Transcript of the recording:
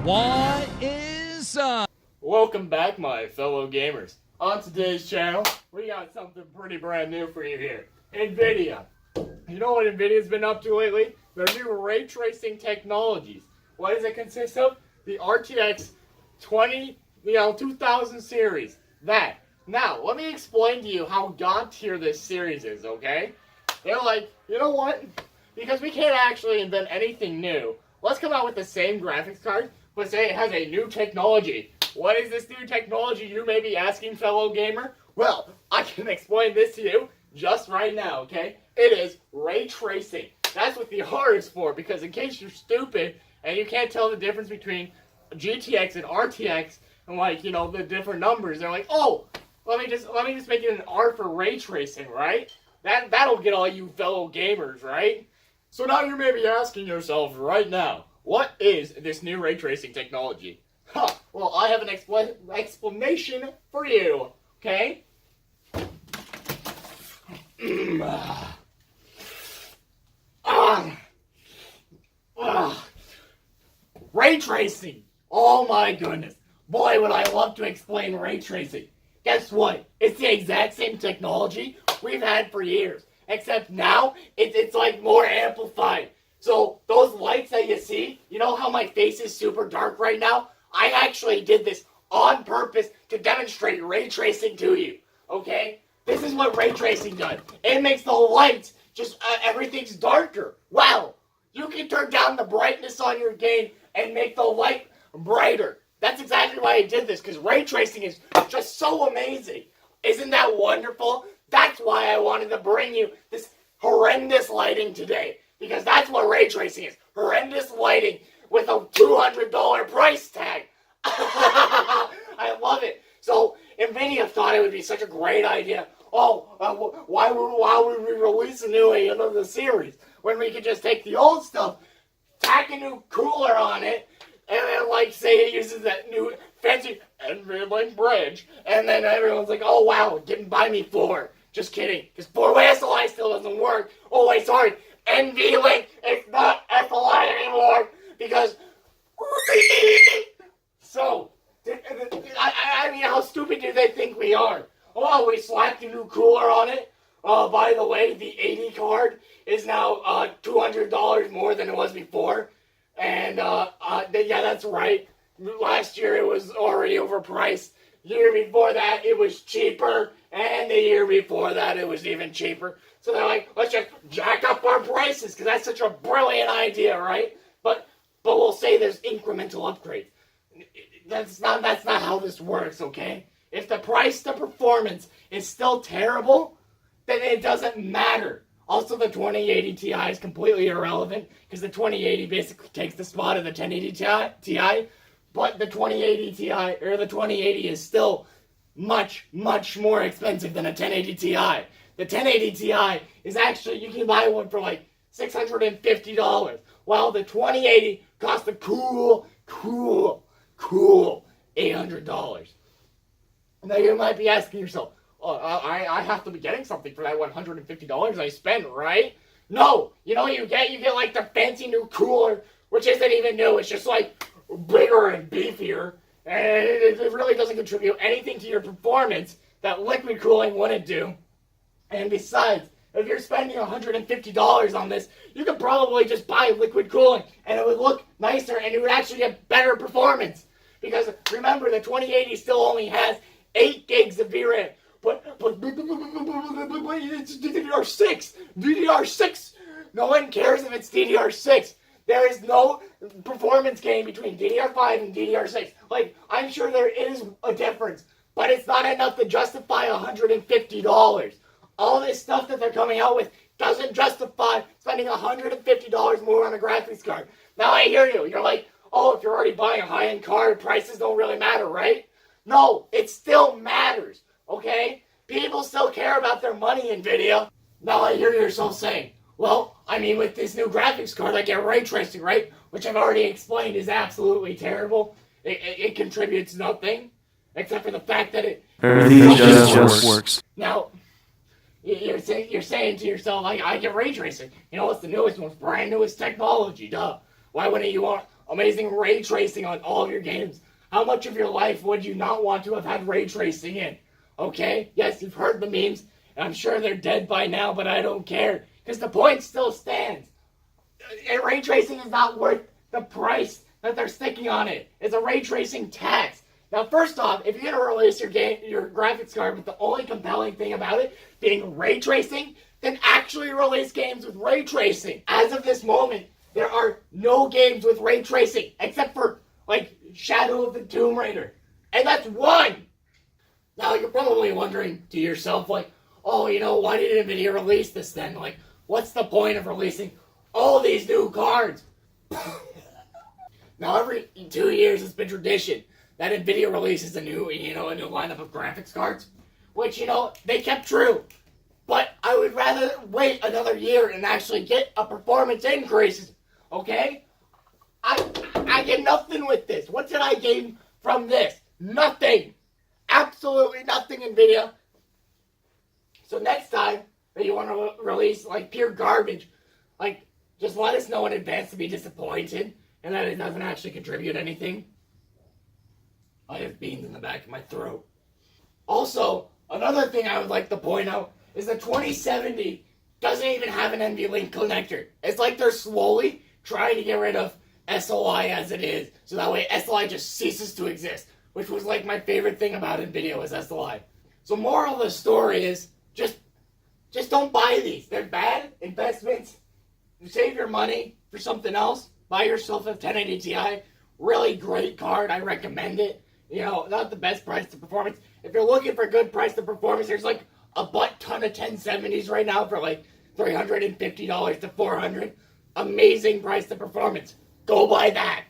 What is up? Welcome back, my fellow gamers. On today's channel, we got something pretty brand new for you here. NVIDIA. You know what NVIDIA's been up to lately? Their new ray tracing technologies. What does it consist of? The RTX 2000 series. That. Now, let me explain to you how god tier this series is, okay? They're like, you know what? Because we can't actually invent anything new, let's come out with the same graphics card, but say it has a new technology. What is this new technology, you may be asking, fellow gamer? Well, I can explain this to you just right now, okay? It is ray tracing. That's what the R is for, because in case you're stupid and you can't tell the difference between GTX and RTX and, like, you know, the different numbers, they're like, oh, let me just make it an R for ray tracing, right? That'll get all you fellow gamers, right? So now you may be asking yourself right now, what is this new ray tracing technology? Huh, well, I have an explanation for you, okay? Ray tracing! Oh my goodness. Boy, would I love to explain ray tracing. Guess what? It's the exact same technology we've had for years. Except now, it's like more amplified. So, those lights that you see, you know how my face is super dark right now? I actually did this on purpose to demonstrate ray tracing to you. Okay? This is what ray tracing does. It makes the lights just, everything's darker. Wow! You can turn down the brightness on your game and make the light brighter. That's exactly why I did this, because ray tracing is just so amazing. Isn't that wonderful? That's why I wanted to bring you this horrendous lighting today. Because that's what ray tracing is. Horrendous lighting with a $200 price tag. I love it. So, NVIDIA thought it would be such a great idea. Oh, why would we release another series when we could just take the old stuff, tack a new cooler on it, and then, like, say it uses that new fancy NVLink bridge, and then everyone's like, oh wow, didn't buy me 4. Just kidding, because 4-way SLI still doesn't work. Oh wait, sorry, NVLink, it's not SLI anymore, because... So, I mean, how stupid do they think we are? Oh, we slapped a new cooler on it. By the way, the 80 card is now $200 more than it was before. And, yeah, that's right. Last year it was already overpriced. Year before that it was cheaper. And the year before that it was even cheaper. So they're like, let's just jack up our prices, because that's such a brilliant idea, right? But we'll say there's incremental upgrades. That's not how this works, okay? If the price to performance is still terrible, then it doesn't matter. Also, the 2080 Ti is completely irrelevant, because the 2080 basically takes the spot of the 1080 Ti, but the 2080 Ti, or the 2080 is still much, much more expensive than a 1080 Ti. The 1080 Ti is actually, you can buy one for like $650, while the 2080 costs a cool $800. Now you might be asking yourself, oh, I have to be getting something for that $150 I spent, right? No, you know what you get? You get like the fancy new cooler, which isn't even new. It's just like bigger and beefier, and it really doesn't contribute anything to your performance that liquid cooling wouldn't do. And besides, if you're spending $150 on this, you could probably just buy liquid cooling, and it would look nicer, and you would actually get better performance. Because remember, the 2080 still only has 8 gigs of VRAM. But it's DDR6. DDR6. No one cares if it's DDR6. There is no performance gain between DDR5 and DDR6. Like, I'm sure there is a difference, but it's not enough to justify $150. All this stuff that they're coming out with doesn't justify spending $150 more on a graphics card. Now I hear you. You're like, oh, if you're already buying a high-end card, prices don't really matter, right? No, it still matters. Okay? People still care about their money, NVIDIA. Now I hear yourself saying, well, I mean, with this new graphics card, I get ray tracing, right? Which I've already explained is absolutely terrible. It contributes nothing, except for the fact that it just works. Now, you're saying to yourself, I get ray tracing. You know, what's the newest, most brand newest technology, duh. Why wouldn't you want amazing ray tracing on all of your games. How much of your life would you not want to have had ray tracing in? Okay? Yes, you've heard the memes, and I'm sure they're dead by now, but I don't care, because the point still stands. And ray tracing is not worth the price that they're sticking on it. It's a ray tracing tax. Now, first off, if you're going to release your graphics card with the only compelling thing about it being ray tracing, then actually release games with ray tracing. As of this moment, there are no games with ray tracing except for, like, Shadow of the Tomb Raider. And that's one! Now, you're probably wondering to yourself, like, oh, you know, why did NVIDIA release this then? Like, what's the point of releasing all these new cards? Now, every 2 years, it's been tradition that NVIDIA releases a new lineup of graphics cards, which, they kept true. But I would rather wait another year and actually get a performance increase, okay? I get nothing with this. What did I gain from this? Nothing. Absolutely nothing, NVIDIA. So next time that you want to release, like, pure garbage, like, just let us know in advance to be disappointed and that it doesn't actually contribute anything. I have beans in the back of my throat. Also, another thing I would like to point out is the 2070 doesn't even have an NVLink connector. It's like they're slowly trying to get rid of SLI as it is, so that way SLI just ceases to exist, which was like my favorite thing about NVIDIA was SLI. So moral of the story is, just don't buy these. They're bad investments. Save your money for something else. Buy yourself a 1080 Ti. Really great card. I recommend it. Not the best price to performance. If you're looking for good price to performance, there's like a butt ton of 1070s right now for like $350 to $400. Amazing price to performance. Go buy that.